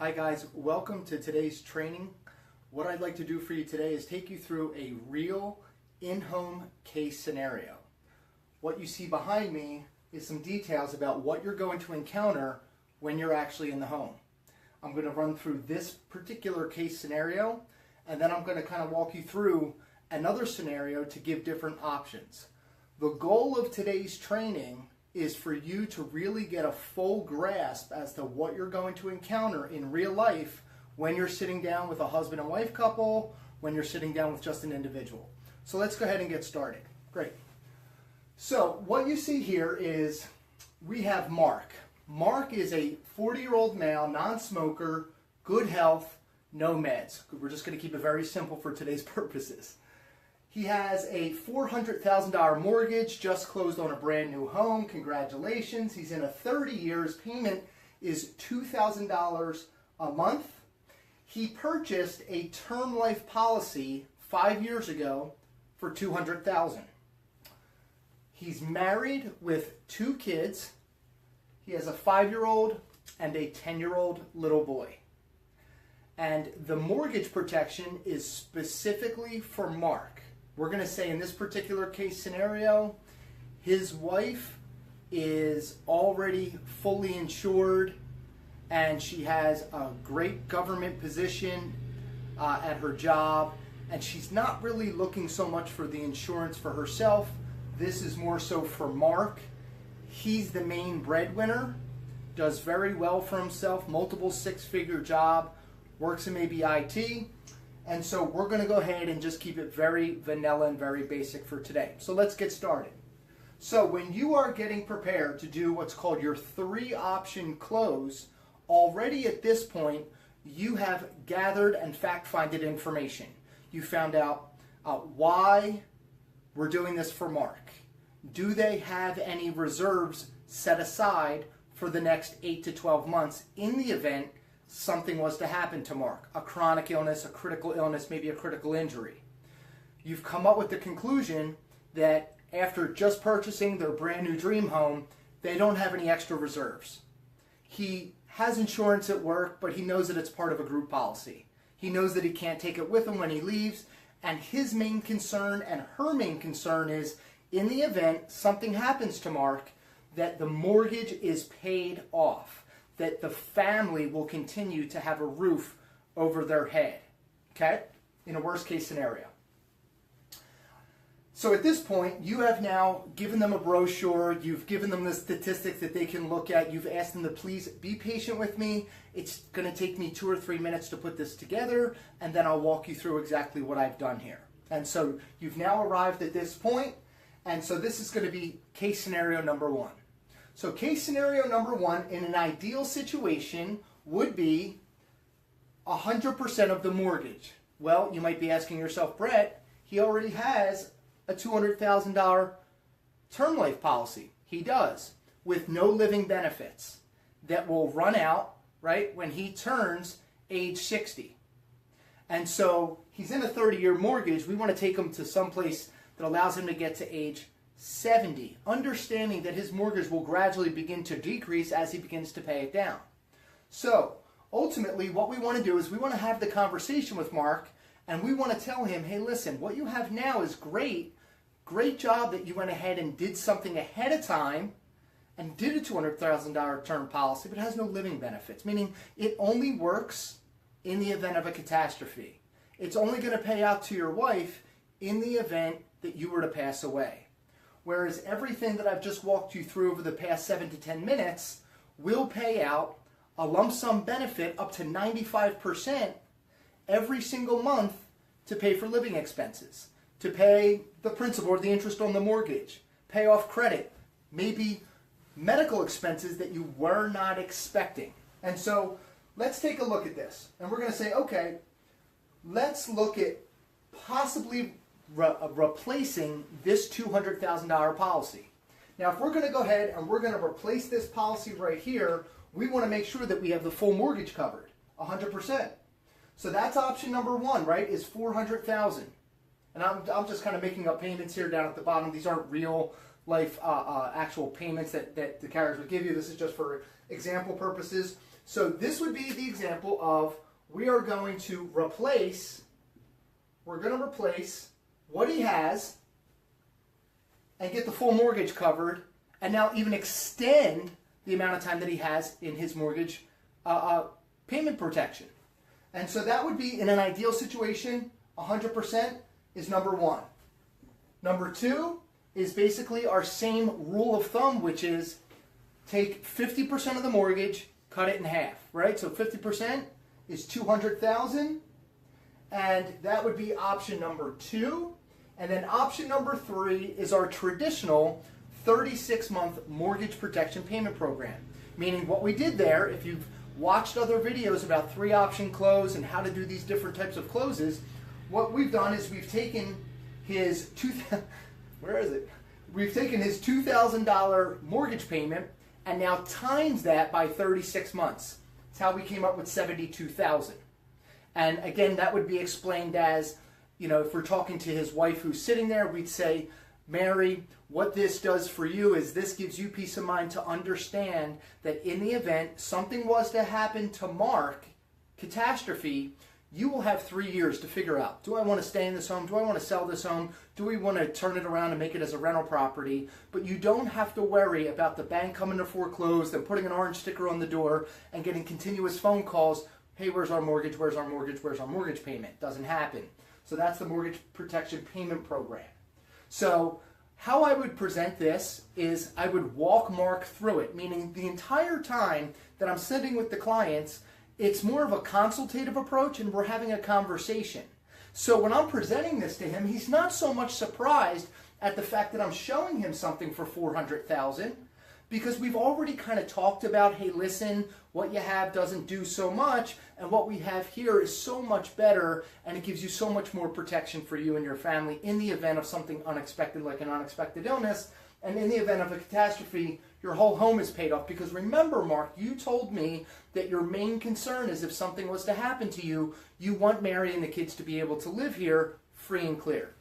Hi guys, welcome to today's training. What I'd like to do for you today is take you through a real in-home case scenario. What you see behind me is some details about what you're going to encounter when you're actually in the home. I'm going to run through this particular case scenario, and then I'm going to kind of walk you through another scenario to give different options. The goal of today's training is for you to really get a full grasp as to what you're going to encounter in real life when you're sitting down with a husband and wife couple, when you're sitting down with just an individual. So let's go ahead and get started. Great. So what you see here is we have Mark. Mark is a 40-year-old male, non-smoker, good health, no meds. We're just going to keep it very simple for today's purposes. He has a $400,000 mortgage, just closed on a brand new home. Congratulations. He's in a 30 years. Payment is $2,000 a month. He purchased a term life policy 5 years ago for $200,000. He's married with 2 kids. He has a 5-year-old and a 10-year-old little boy. And the mortgage protection is specifically for Mark. We're going to say in this particular case scenario, his wife is already fully insured and she has a great government position at her job, and she's not really looking so much for the insurance for herself. This is more so for Mark. He's the main breadwinner, does very well for himself, multiple 6-figure job, works in maybe IT. And so we're going to go ahead and just keep it very vanilla and very basic for today. So let's get started. So when you are getting prepared to do what's called your 3-option close, already at this point, you have gathered and fact-finded information. You found out why we're doing this for Mark. Do they have any reserves set aside for the next 8 to 12 months in the event something was to happen to Mark? A chronic illness, a critical illness, maybe a critical injury. You've come up with the conclusion that after just purchasing their brand new dream home, they don't have any extra reserves. He has insurance at work, but he knows that it's part of a group policy. He knows that he can't take it with him when he leaves, and his main concern and her main concern is, in the event something happens to Mark, that the mortgage is paid off, that the family will continue to have a roof over their head, okay, in a worst case scenario. So at this point, you have now given them a brochure, you've given them the statistics that they can look at, you've asked them to please be patient with me. It's going to take me 2 or 3 minutes to put this together, and then I'll walk you through exactly what I've done here. And so you've now arrived at this point, and so this is going to be case scenario number 1. So case scenario number 1 in an ideal situation would be 100% of the mortgage. Well, you might be asking yourself, Brett, he already has a $200,000 term life policy. He does, with no living benefits that will run out, right, when he turns age 60. And so he's in a 30-year mortgage. We want to take him to some place that allows him to get to age 70, understanding that his mortgage will gradually begin to decrease as he begins to pay it down. So ultimately what we want to do is we want to have the conversation with Mark, and we want to tell him, hey, listen, what you have now is great. Great job that you went ahead and did something ahead of time and did a $200,000 term policy, but it has no living benefits, meaning it only works in the event of a catastrophe. It's only going to pay out to your wife in the event that you were to pass away. Whereas everything that I've just walked you through over the past 7 to 10 minutes will pay out a lump sum benefit up to 95% every single month to pay for living expenses, to pay the principal or the interest on the mortgage, pay off credit, maybe medical expenses that you were not expecting. And so let's take a look at this. And we're going to say, okay, let's look at possibly replacing this $200,000 policy. Now, if we're going to go ahead and we're going to replace this policy right here, we want to make sure that we have the full mortgage covered, 100%. So that's option number 1, right, is $400,000. And I'm just kind of making up payments here down at the bottom. These aren't real life actual payments that the carriers would give you. This is just for example purposes. So this would be the example of we are going to replace what he has and get the full mortgage covered, and now even extend the amount of time that he has in his mortgage payment protection. And so that would be, in an ideal situation, 100% is number one. Number two is basically our same rule of thumb, which is take 50% of the mortgage, cut it in half, right? So 50% is $200,000, and that would be option number two. And then option number three is our traditional 36-month mortgage protection payment program. Meaning what we did there, if you've watched other videos about 3-option close and how to do these different types of closes, what we've done is we've taken his We've taken his $2,000 mortgage payment and now times that by 36 months. That's how we came up with $72,000. And again, that would be explained as, if we're talking to his wife who's sitting there, we'd say, Mary, what this does for you is this gives you peace of mind to understand that in the event something was to happen to Mark, catastrophe, you will have 3 years to figure out, do I want to stay in this home? Do I want to sell this home? Do we want to turn it around and make it as a rental property? But you don't have to worry about the bank coming to foreclose, then putting an orange sticker on the door and getting continuous phone calls. Hey, where's our mortgage? Where's our mortgage? Where's our mortgage payment? Doesn't happen. So that's the mortgage protection payment program. So how I would present this is I would walk Mark through it, meaning the entire time that I'm sitting with the clients, it's more of a consultative approach and we're having a conversation. So when I'm presenting this to him, he's not so much surprised at the fact that I'm showing him something for $400,000, because we've already kind of talked about, hey, listen, what you have doesn't do so much, and what we have here is so much better, and it gives you so much more protection for you and your family in the event of something unexpected, like an unexpected illness, and in the event of a catastrophe, your whole home is paid off. Because remember, Mark, you told me that your main concern is if something was to happen to you, you want Mary and the kids to be able to live here free and clear.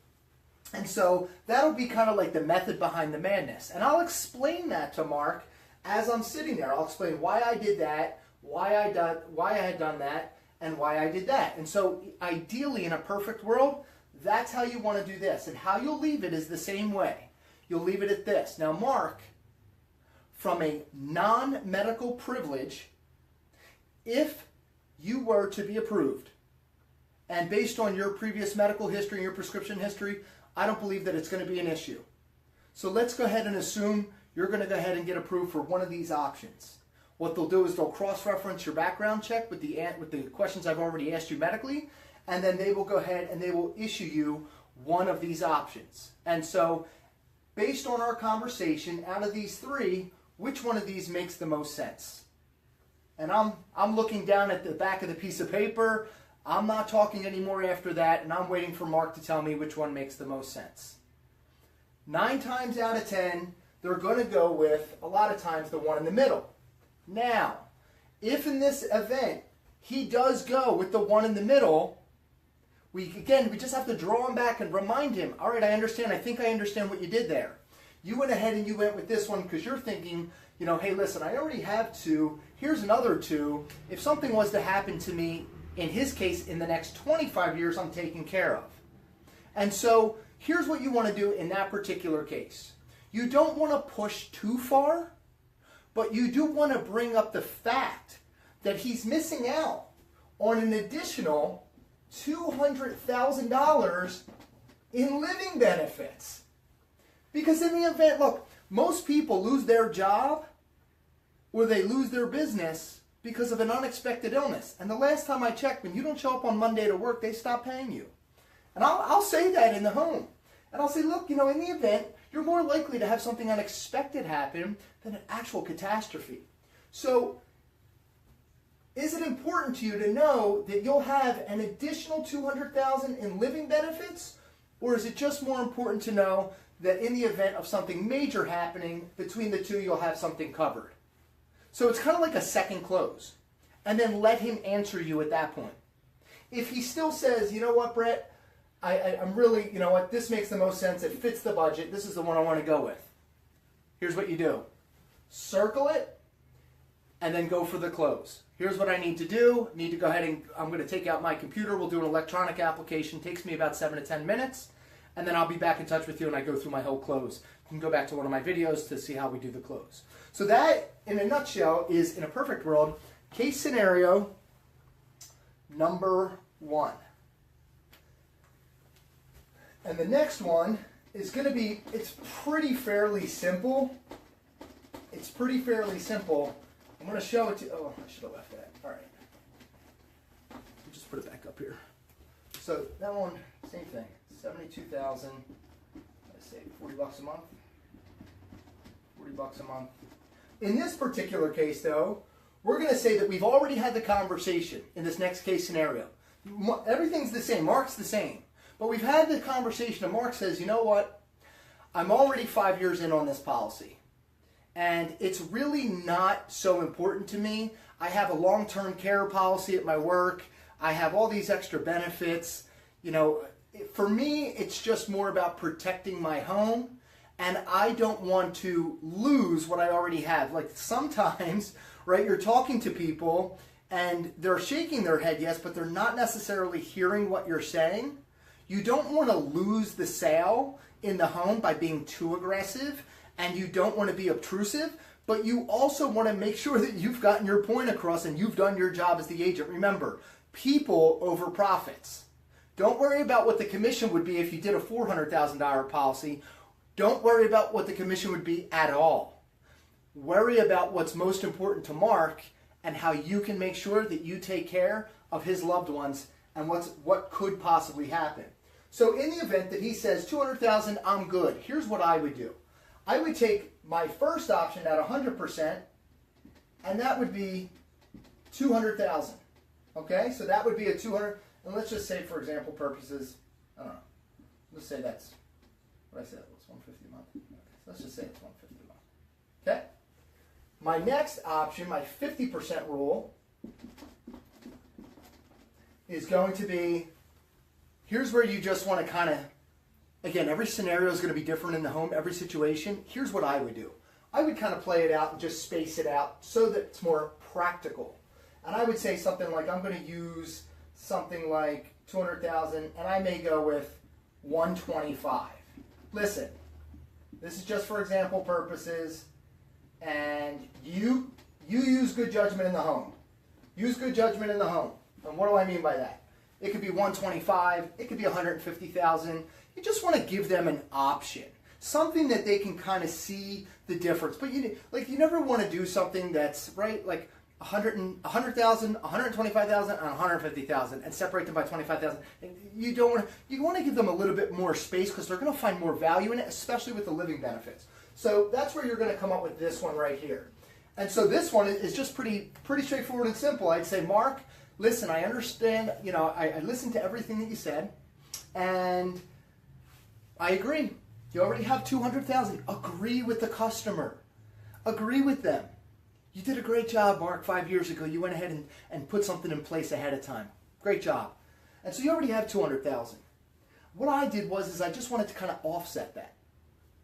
And so that'll be kind of like the method behind the madness. And I'll explain that to Mark as I'm sitting there. I'll explain why I did that, why I had done that, and why I did that. And so ideally, in a perfect world, that's how you want to do this. And how you'll leave it is the same way. You'll leave it at this. Now, Mark, from a non-medical privilege, if you were to be approved, and based on your previous medical history and your prescription history, I don't believe that it's going to be an issue. So let's go ahead and assume you're going to go ahead and get approved for one of these options. What they'll do is they'll cross-reference your background check with the questions I've already asked you medically, and then they will go ahead and they will issue you one of these options. And so, based on our conversation, out of these three, which one of these makes the most sense? And I'm looking down at the back of the piece of paper. I'm not talking anymore after that, and I'm waiting for Mark to tell me which one makes the most sense. 9 times out of 10, they're going to go with, a lot of times, the one in the middle. Now, if in this event he does go with the one in the middle, we just have to draw him back and remind him, all right, I understand. I think I understand what you did there. You went ahead and you went with this one because you're thinking, hey, listen, I already have 2. Here's another 2. If something was to happen to me, in his case, in the next 25 years, I'm taken care of. And so here's what you want to do in that particular case. You don't want to push too far, but you do want to bring up the fact that he's missing out on an additional $200,000 in living benefits. Because in the event, look, most people lose their job or they lose their business because of an unexpected illness. And the last time I checked, when you don't show up on Monday to work, they stop paying you. And I'll say that in the home. And I'll say, look, in the event, you're more likely to have something unexpected happen than an actual catastrophe. So, is it important to you to know that you'll have an additional $200,000 in living benefits? Or is it just more important to know that in the event of something major happening, between the two, you'll have something covered? So it's kind of like a second close. And then let him answer you at that point. If he still says, you know what, Brett, I'm really, this makes the most sense. It fits the budget. This is the one I want to go with. Here's what you do. Circle it, and then go for the close. here's what I need to do. Need to go ahead and I'm going to take out my computer. We'll do an electronic application. Takes me about 7 to 10 minutes. And then I'll be back in touch with you and I go through my whole close. You can go back to one of my videos to see how we do the close. So that, in a nutshell, is, in a perfect world, case scenario number 1. And the next one is going to be, it's pretty fairly simple. It's pretty fairly simple. I'm going to show it to you. Oh, I should have left that. All right. We'll just put it back up here. So that one, same thing. 72,000. Let's say $40 a month. $40 a month. In this particular case, though, we're going to say that we've already had the conversation in this next case scenario. Everything's the same. Mark's the same. But we've had the conversation and Mark says, you know what? I'm already 5 years in on this policy. And it's really not so important to me. I have a long-term care policy at my work. I have all these extra benefits. You know, for me, it's just more about protecting my home. And I don't want to lose what I already have. Like sometimes, right, you're talking to people and they're shaking their head, yes, but they're not necessarily hearing what you're saying. You don't want to lose the sale in the home by being too aggressive, and you don't want to be obtrusive, but you also want to make sure that you've gotten your point across and you've done your job as the agent. Remember, people over profits. Don't worry about what the commission would be if you did a $400,000 policy. Don't worry about what the commission would be at all. Worry about what's most important to Mark and how you can make sure that you take care of his loved ones and what could possibly happen. So in the event that he says $200,000, I'm good. Here's what I would do. I would take my first option at 100%, and that would be $200,000. Okay, so that would be a 200. And let's just say, for example purposes, I don't know. Let's say that's what I said. It was $150 a month. Okay, so let's just say it's $150 a month. Okay. My next option, my 50% rule, is going to be. Here's where you just want to kind of, again, every scenario is going to be different in the home, every situation. Here's what I would do. I would kind of play it out and just space it out so that it's more practical. And I would say something like, I'm going to use something like 200,000, and I may go with 125. Listen, this is just for example purposes, and you use good judgment in the home. Use good judgment in the home. And what do I mean by that? It could be 125, it could be 150,000. You just want to give them an option, something that they can kind of see the difference. But you never want to do something that's right, like 100,000, 125,000, and 150,000, and separate them by 25,000. You don't want to. You want to give them a little bit more space because they're going to find more value in it, especially with the living benefits. So that's where you're going to come up with this one right here. And so this one is just pretty straightforward and simple. I'd say, Mark, listen, I understand, I listened to everything that you said, and I agree. You already have 200,000. Agree with the customer. Agree with them. You did a great job, Mark, 5 years ago. You went ahead and put something in place ahead of time. Great job. And so you already have 200,000. What I did was I just wanted to kind of offset that.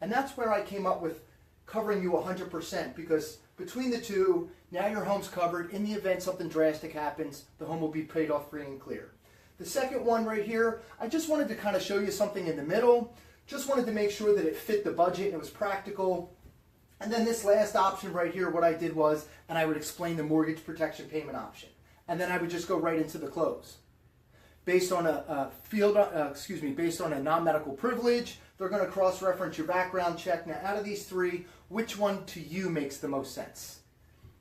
And that's where I came up with covering you 100%, because between the two, now your home's covered. In the event something drastic happens, the home will be paid off free and clear. The second one right here, I just wanted to kind of show you something in the middle. Just wanted to make sure that it fit the budget and it was practical. And then this last option right here, what I did was, and I would explain the mortgage protection payment option. And then I would just go right into the close. Based on based on a non-medical privilege, they're going to cross-reference your background check. Now, out of these three, which one to you makes the most sense?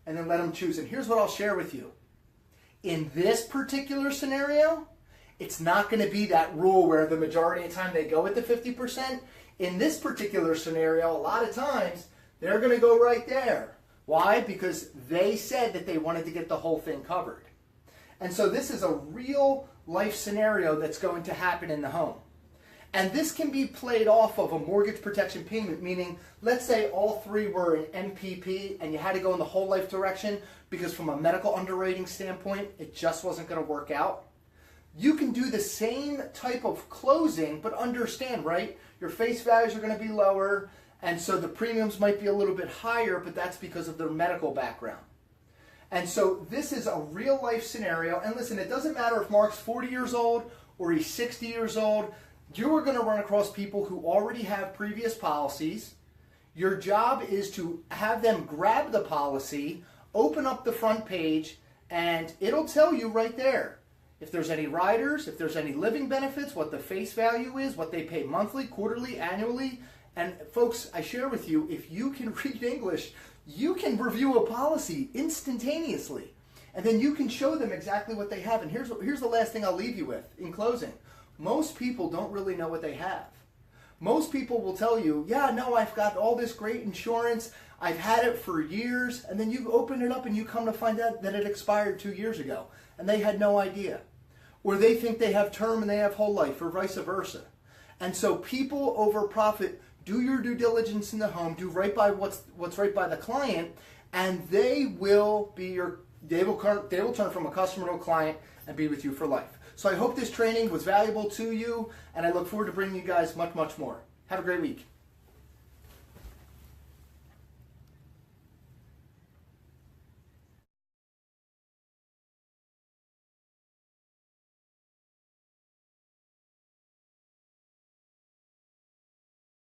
And then let them choose. And here's what I'll share with you. In this particular scenario, it's not going to be that rule where the majority of the time they go with the 50%. In this particular scenario, a lot of times, they're going to go right there. Why? Because they said that they wanted to get the whole thing covered. And so this is a real life scenario that's going to happen in the home. And this can be played off of a mortgage protection payment, meaning let's say all three were in MPP and you had to go in the whole life direction because from a medical underwriting standpoint, it just wasn't going to work out. You can do the same type of closing, but understand, right? Your face values are going to be lower, and so the premiums might be a little bit higher, but that's because of their medical background. And so this is a real life scenario. And listen, it doesn't matter if Mark's 40 years old or he's 60 years old. You are going to run across people who already have previous policies. Your job is to have them grab the policy, open up the front page, and it'll tell you right there if there's any riders, if there's any living benefits, what the face value is, what they pay monthly, quarterly, annually. And folks, I share with you, if you can read English, you can review a policy instantaneously. And then you can show them exactly what they have. And here's the last thing I'll leave you with in closing. Most people don't really know what they have. Most people will tell you, yeah, no, I've got all this great insurance. I've had it for years. And then you open it up and you come to find out that it expired 2 years ago. And they had no idea. Or they think they have term and they have whole life, or vice versa. And so people over profit. Do your due diligence in the home. Do right by what's right by the client, and they will turn from a customer to a client and be with you for life. So I hope this training was valuable to you, and I look forward to bringing you guys much, much more. Have a great week.